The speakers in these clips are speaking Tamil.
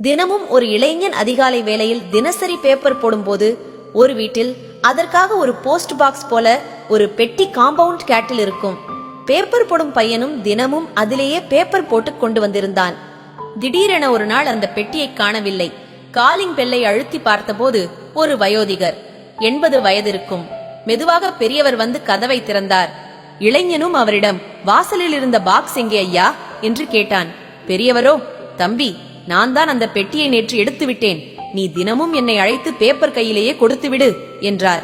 தினமும் ஒரு இளைஞன் அதிகாலை வேளையில் தினசரி பேப்பர் போடும்போது ஒரு வீட்டில் அதற்காக ஒரு போஸ்ட் பாக்ஸ் போல ஒரு பெட்டி காம்பவுண்ட் கேட்டில் இருக்கும். பேப்பர் போடும் பையனும் தினமும் அதிலேயே பேப்பர் போட்டு கொண்டு வந்திருந்தான். திடீரென ஒரு நாள் அந்த பெட்டியை காணவில்லை. காலிங் பெல்லை அழுத்தி பார்த்தபோது ஒரு வயோதிகர், 80 வயதிருக்கும், மெதுவாக பெரியவர் வந்து கதவை திறந்தார். இளைஞனும் அவரிடம், வாசலில் இருந்த பாக்ஸ் எங்கே ஐயா என்று கேட்டான். பெரியவரோ, தம்பி, நான் தான் அந்த பெட்டியை நேற்று எடுத்து விட்டேன். நீ தினமும் என்னை அழைத்து பேப்பர் கையிலேயே கொடுத்து விடு என்றார்.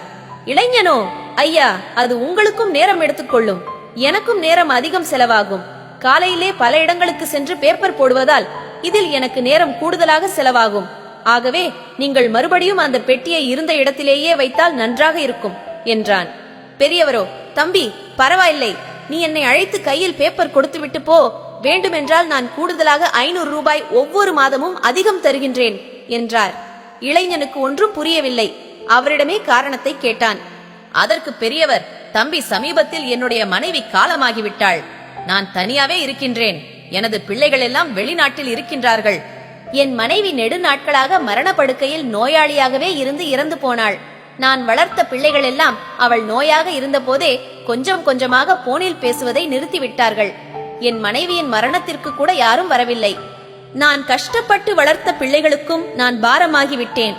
இளைஞனோ, ஐயா, அது உங்களுக்கும் நேரம் எடுத்துக்கொள்ளும், எனக்கும் நேரம் அதிகம் செலவாகும். காலையிலே பல இடங்களுக்கு சென்று பேப்பர் போடுவதால் இதில் எனக்கு நேரம் கூடுதலாக செலவாகும். ஆகவே நீங்கள் மறுபடியும் அந்த பெட்டியை இருந்த இடத்திலேயே வைத்தால் நன்றாக இருக்கும் என்றான். பெரியவரோ, தம்பி, பரவாயில்லை, நீ என்னை அழைத்து கையில் பேப்பர் கொடுத்து விட்டு போ. வேண்டுமென்றால் நான் கூடுதலாக 500 ரூபாய் ஒவ்வொரு மாதமும் அதிகம் தருகின்றேன் என்றார். இளைஞனுக்கு ஒன்றும் புரியவில்லை. அவரிடமே காரணத்தை கேட்டான். அதற்கு பெரியவர், தம்பி, சமீபத்தில் என்னுடைய மனைவி காலமாகிவிட்டாள். நான் தனியாவே இருக்கின்றேன். எனது பிள்ளைகள் எல்லாம் வெளிநாட்டில் இருக்கின்றார்கள். என் மனைவி நெடுநாட்களாக மரணப்படுக்கையில் நோயாளியாகவே இருந்து இறந்து போனாள். நான் வளர்த்த பிள்ளைகள் எல்லாம் அவள் நோயாக இருந்த போதே கொஞ்சம் கொஞ்சமாக போனில் பேசுவதை நிறுத்திவிட்டார்கள். என் மனைவியின் மரணத்திற்கு கூட யாரும் வரவில்லை. நான் கஷ்டப்பட்டு வளர்த்த பிள்ளைகளுக்கும் நான் பாரமாகிவிட்டேன்.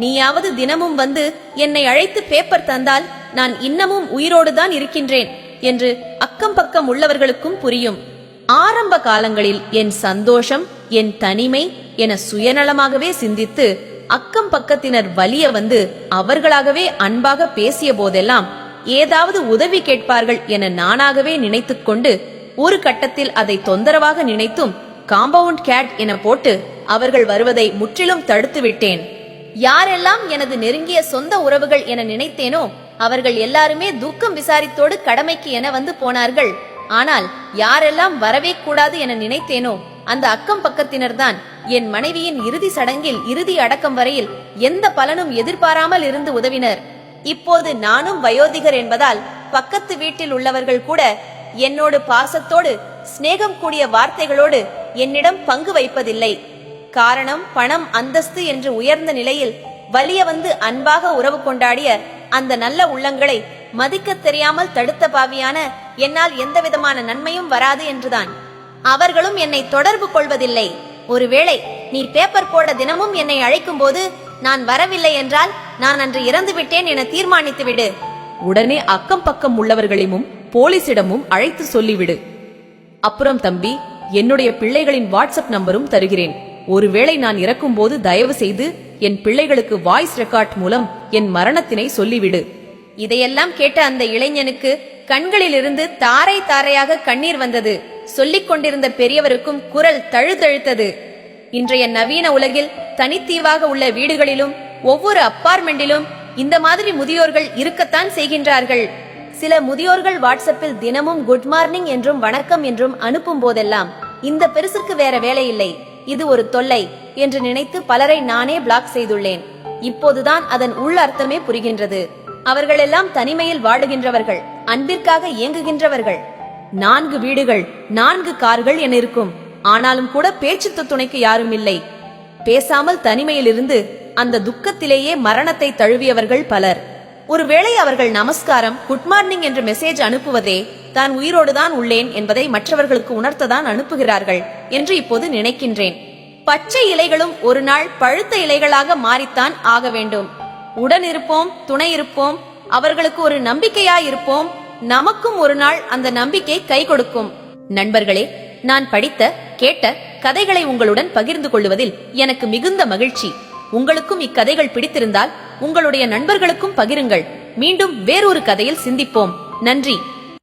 நீயாவது தினமும் வந்து என்னை அழைத்து பேப்பர் தந்தால் நான் இன்னமும் உயிரோடுதான் இருக்கின்றேன் என்று அக்கம் பக்கம் உள்ளவர்களுக்கும் புரியும். ஆரம்ப காலங்களில் என் சந்தோஷம், என் தனிமை என சுயநலமாகவே சிந்தித்து அக்கம் பக்கத்தினர் வலிய வந்து அவர்களாகவே அன்பாக பேசிய போதெல்லாம் ஏதாவது உதவி கேட்பார்கள் என நானாகவே நினைத்துக் கொண்டு ஒரு கட்டத்தில் அதை தொந்தரவாக நினைத்தும் காம்பவுண்ட் கேட் என போட்டு அவர்கள் வருவதை முற்றிலும் தடுத்து விட்டேன். யாரெல்லாம் எனது நெருங்கிய சொந்த உறவுகள் என நினைத்தேனோ அவர்கள் எல்லாருமே துக்கம் விசாரித்தோடு கடமைக்கு என வந்து போனார்கள். ஆனால் யாரெல்லாம் வரவே கூடாது என நினைத்தேனோ அந்த அக்கம் பக்கத்தினர் தான் என் மனைவியின் இறுதி சடங்கில் இறுதி அடக்கம் வரையில் எந்த பலனும் எதிர்பாராமல் இருந்து உதவினர். இப்போது நானும் வயோதிகர் என்பதால் பக்கத்து வீட்டில் உள்ளவர்கள் கூட என்னோடு பாசத்தோடு சிநேகம் கூடிய வார்த்தைகளோடு என்னிடம் பங்கு வைப்பதில்லை. காரணம், பணம், அந்தஸ்து என்று உயர்ந்த நிலையில் வலிய வந்து அன்பாக உறவு கொண்டாடிய அந்த நல்ல உள்ளங்களை மதிக்க தெரியாமல் தடுத்த பாவியான என்னால் எந்தவிதமான நன்மையும் வராது என்றுதான். அவர்களும் என்னை தொடர்பு கொள்வதில்லை. ஒருவேளை நீ பேப்பர் போட தினமும் என்னை அழைக்கும் போது நான் வரவில்லை என்றால் நான் அன்று இறந்து விட்டேன் என தீர்மானித்து விடு. உடனே அக்கம் பக்கம் உள்ளவர்களையும் போலீசிடமும் அழைத்து சொல்லிவிடு. அப்புறம் தம்பி, என்னுடைய பிள்ளைகளின் வாட்ஸ்அப் நம்பரும் தருகிறேன். ஒருவேளை நான் இறக்கும் போது தயவு செய்து என் பிள்ளைகளுக்கு வாய்ஸ் ரெக்கார்ட் மூலம் என் மரணத்தினை சொல்லிவிடு. இதையெல்லாம் கேட்ட அந்த இளைஞனுக்கு கண்களிலிருந்து தாரை தாரையாக கண்ணீர் வந்தது. சொல்லிக் கொண்டிருந்த பெரியவருக்கும் குரல் தழுதழுத்தது. இன்றைய நவீன உலகில் தனித்தீவாக உள்ள வீடுகளிலும் ஒவ்வொரு அப்பார்ட்மெண்டிலும் இந்த மாதிரி முதியோர்கள் இருக்கத்தான் செய்கின்றார்கள். சில முதியோர்கள் வாட்ஸ்அப்பில் தினமும் குட் மார்னிங் என்றும் வணக்கம் என்றும் அனுப்பும் போதெல்லாம் இந்த பெருசுக்கு வேற வேலை இல்லை, இது ஒரு தொல்லை என்று நினைத்து பலரை நானே பிளாக் செய்துள்ளேன். இப்போதுதான் அதன் உள் அர்த்தமே புரிகின்றது. அவர்கள் எல்லாம் தனிமையில் வாடுகின்றவர்கள், அன்பிற்காக இயங்குகின்றவர்கள். 4 வீடுகள், 4 கார்கள் என இருக்கும். ஆனாலும் கூட பேச்சு துணைக்கு யாரும் இல்லை. பேசாமல் தனிமையில் இருந்து அந்த துக்கத்திலேயே மரணத்தை தழுவியவர்கள் பலர். ஒருவேளை அவர்கள் நமஸ்காரம், குட் மார்னிங் என்ற மெசேஜ் அனுப்புவதே தான் உயிரோடுதான் உள்ளேன் என்பதை மற்றவர்களுக்கு உணர்த்ததான் அனுப்புகிறார்கள் என்று இப்போது நினைக்கின்றேன். பச்சை இலைகளும் ஒரு நாள் பழுத்த இலைகளாக மாறித்தான் ஆக வேண்டும். உடன் இருப்போம், துணை இருப்போம், அவர்களுக்கு ஒரு நம்பிக்கையாயிருப்போம். நமக்கும் ஒரு நாள் அந்த நம்பிக்கை கை கொடுக்கும். நண்பர்களே, நான் படித்த, கேட்ட கதைகளை உங்களுடன் பகிர்ந்து கொள்வதில் எனக்கு மிகுந்த மகிழ்ச்சி. உங்களுக்கும் இக்கதைகள் பிடித்திருந்தால் உங்களுடைய நண்பர்களுக்கும் பகிருங்கள். மீண்டும் வேறொரு கதையில் சிந்திப்போம். நன்றி.